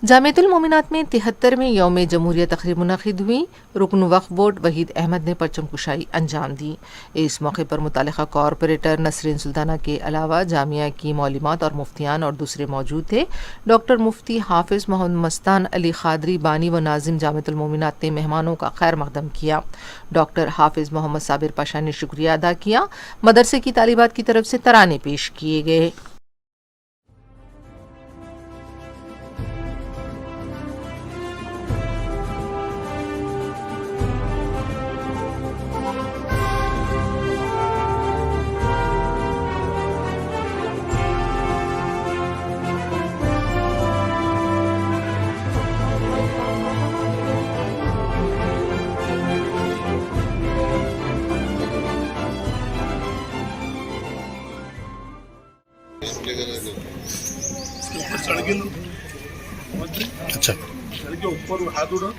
जामियतुल मोमिनात में 73वें यौम जमहूरिया तकरीब मुनक़िद हुई। रुकन वक्फ बोर्ड वहीद अहमद ने परचम कुशाई अंजाम दी। इस मौके पर मुतल्लिक़ा कॉरपोरेटर नसरीन सुल्ताना के अलावा जामिया की मौलिमात और मुफ्तियान और दूसरे मौजूद थे। डॉक्टर मुफ्ती हाफिज़ मोहम्मद मस्तान अली खादरी बानी व नाजिम जामियतुल मोमिनात ने मेहमानों का खैर मकदम किया। डॉक्टर हाफिज़ मोहम्मद साबिर पाशा ने शुक्रिया अदा किया। मदरसे की तालिबात की तरफ से तराने पेश किए गए। अच्छा के ऊपर हाथ उड़ा